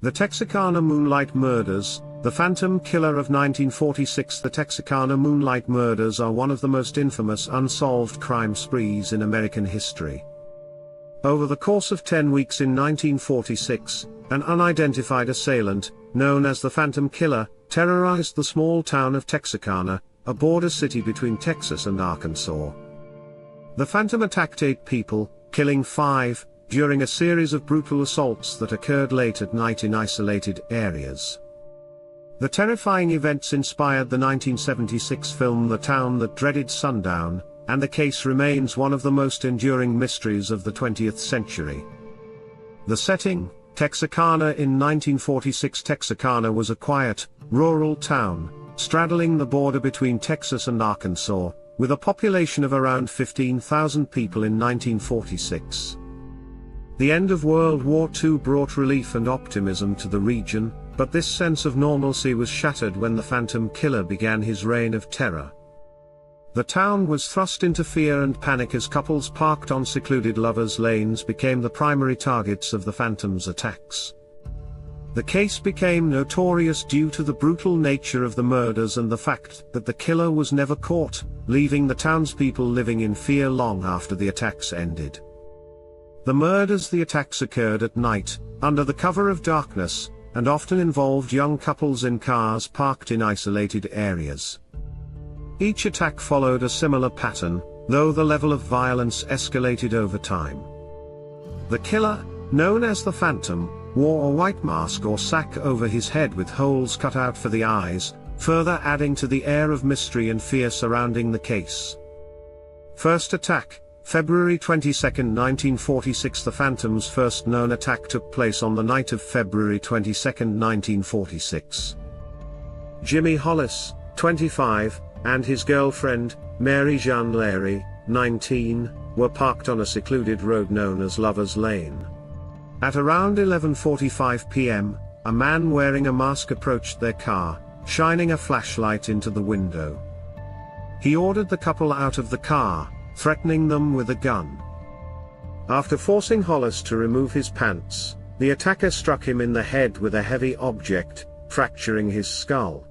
The Texarkana Moonlight Murders, the Phantom Killer of 1946. The Texarkana Moonlight Murders are one of the most infamous unsolved crime sprees in American history. Over the course of 10 weeks in 1946, an unidentified assailant, known as the Phantom Killer, terrorized the small town of Texarkana, a border city between Texas and Arkansas. The Phantom attacked 8 people, killing 5, during a series of brutal assaults that occurred late at night in isolated areas. The terrifying events inspired the 1976 film The Town That Dreaded Sundown, and the case remains one of the most enduring mysteries of the 20th century. The setting, Texarkana. In 1946, Texarkana was a quiet, rural town, straddling the border between Texas and Arkansas, with a population of around 15,000 people in 1946. The end of World War II brought relief and optimism to the region, but this sense of normalcy was shattered when the Phantom Killer began his reign of terror. The town was thrust into fear and panic as couples parked on secluded lovers' lanes became the primary targets of the Phantom's attacks. The case became notorious due to the brutal nature of the murders and the fact that the killer was never caught, leaving the townspeople living in fear long after the attacks ended. The attacks occurred at night, under the cover of darkness, and often involved young couples in cars parked in isolated areas. Each attack followed a similar pattern, though the level of violence escalated over time. The killer, known as the Phantom, wore a white mask or sack over his head with holes cut out for the eyes, further adding to the air of mystery and fear surrounding the case. First attack, February 22, 1946. The Phantom's first known attack took place on the night of February 22, 1946. Jimmy Hollis, 25, and his girlfriend, Mary Jean Larry, 19, were parked on a secluded road known as Lover's Lane. At around 11:45 p.m., a man wearing a mask approached their car, shining a flashlight into the window. He ordered the couple out of the car, threatening them with a gun. After forcing Hollis to remove his pants, the attacker struck him in the head with a heavy object, fracturing his skull.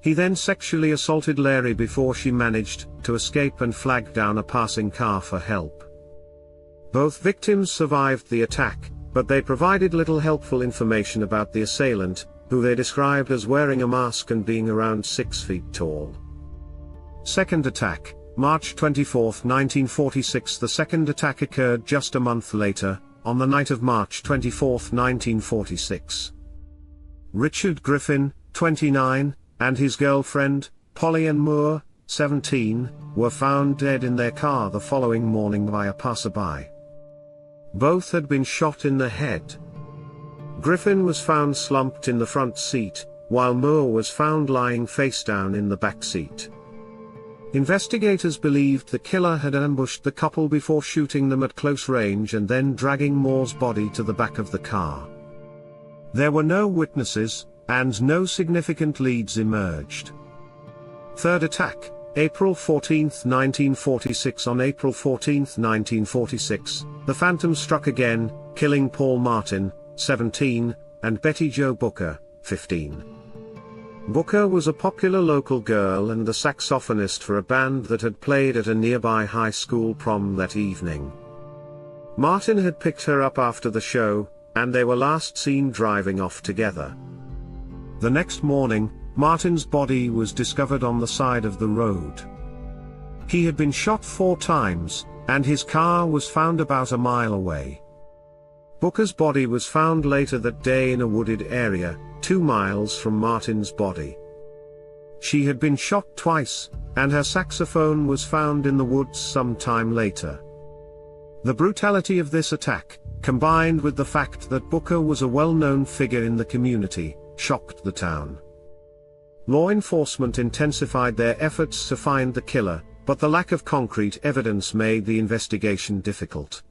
He then sexually assaulted Larry before she managed to escape and flagged down a passing car for help. Both victims survived the attack, but they provided little helpful information about the assailant, who they described as wearing a mask and being around 6 feet tall. Second attack, March 24, 1946. The second attack occurred just a month later, on the night of March 24, 1946. Richard Griffin, 29, and his girlfriend, Polly Ann Moore, 17, were found dead in their car the following morning by a passerby. Both had been shot in the head. Griffin was found slumped in the front seat, while Moore was found lying face down in the back seat. Investigators believed the killer had ambushed the couple before shooting them at close range and then dragging Moore's body to the back of the car. There were no witnesses, and no significant leads emerged. Third attack, April 14, 1946. On April 14, 1946, the Phantom struck again, killing Paul Martin, 17, and Betty Jo Booker, 15. Booker was a popular local girl and the saxophonist for a band that had played at a nearby high school prom that evening. Martin had picked her up after the show, and they were last seen driving off together. The next morning, Martin's body was discovered on the side of the road. He had been shot 4 times, and his car was found about a mile away. Booker's body was found later that day in a wooded area, 2 miles from Martin's body. She had been shot twice, and her saxophone was found in the woods some time later. The brutality of this attack, combined with the fact that Booker was a well-known figure in the community, shocked the town. Law enforcement intensified their efforts to find the killer, but the lack of concrete evidence made the investigation difficult.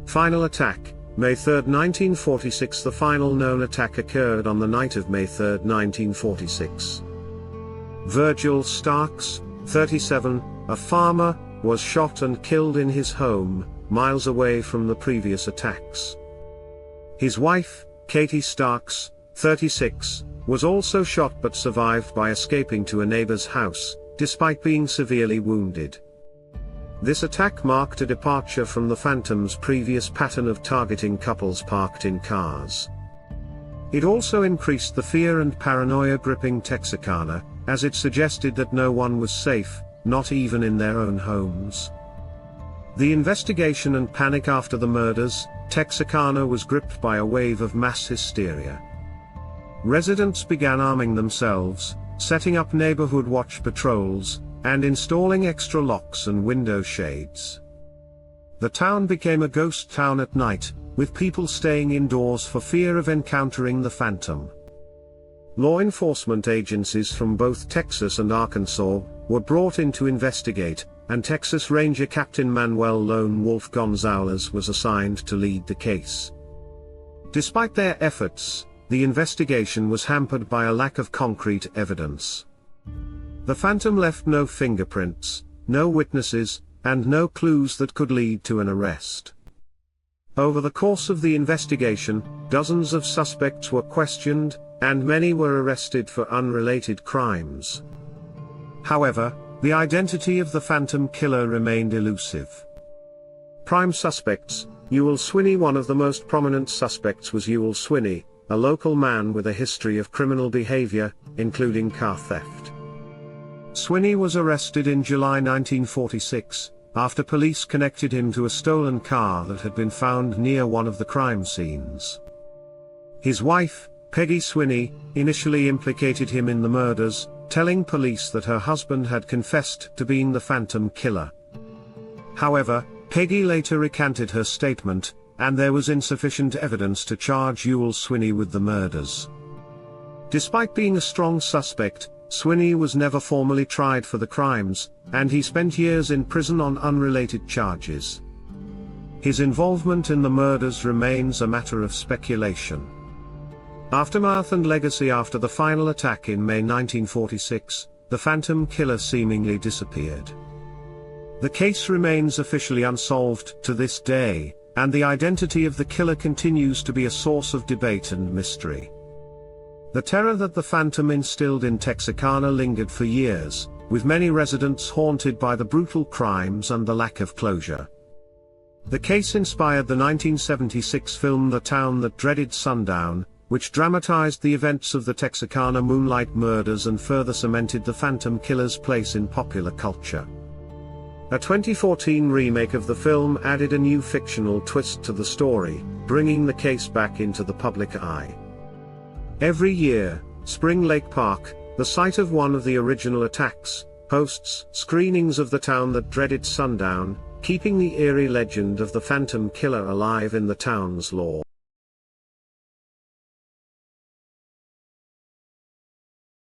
Final attack, May 3, 1946. The final known attack occurred on the night of May 3, 1946. Virgil Starks, 37, a farmer, was shot and killed in his home, miles away from the previous attacks. His wife, Katie Starks, 36, was also shot but survived by escaping to a neighbor's house, despite being severely wounded. This attack marked a departure from the Phantom's previous pattern of targeting couples parked in cars. It also increased the fear and paranoia gripping Texarkana, as it suggested that no one was safe, not even in their own homes. The investigation and panic after the murders, Texarkana was gripped by a wave of mass hysteria. Residents began arming themselves, setting up neighborhood watch patrols, and installing extra locks and window shades. The town became a ghost town at night, with people staying indoors for fear of encountering the Phantom. Law enforcement agencies from both Texas and Arkansas were brought in to investigate, and Texas Ranger Captain Manuel Lone Wolf Gonzalez was assigned to lead the case. Despite their efforts, the investigation was hampered by a lack of concrete evidence. The Phantom left no fingerprints, no witnesses, and no clues that could lead to an arrest. Over the course of the investigation, dozens of suspects were questioned, and many were arrested for unrelated crimes. However, the identity of the Phantom killer remained elusive. Prime suspects: Ewell Swinney. One of the most prominent suspects was Ewell Swinney, a local man with a history of criminal behavior, including car theft. Swinney was arrested in July 1946, after police connected him to a stolen car that had been found near one of the crime scenes. His wife, Peggy Swinney, initially implicated him in the murders, telling police that her husband had confessed to being the Phantom killer. However, Peggy later recanted her statement, and there was insufficient evidence to charge Ewell Swinney with the murders. Despite being a strong suspect, Swinney was never formally tried for the crimes, and he spent years in prison on unrelated charges. His involvement in the murders remains a matter of speculation. Aftermath and legacy: after the final attack in May 1946, the Phantom killer seemingly disappeared. The case remains officially unsolved to this day, and the identity of the killer continues to be a source of debate and mystery. The terror that the Phantom instilled in Texarkana lingered for years, with many residents haunted by the brutal crimes and the lack of closure. The case inspired the 1976 film The Town That Dreaded Sundown, which dramatized the events of the Texarkana Moonlight Murders and further cemented the Phantom killer's place in popular culture. A 2014 remake of the film added a new fictional twist to the story, bringing the case back into the public eye. Every year, Spring Lake Park, the site of one of the original attacks, hosts screenings of The Town That Dreaded Sundown, keeping the eerie legend of the Phantom killer alive in the town's lore.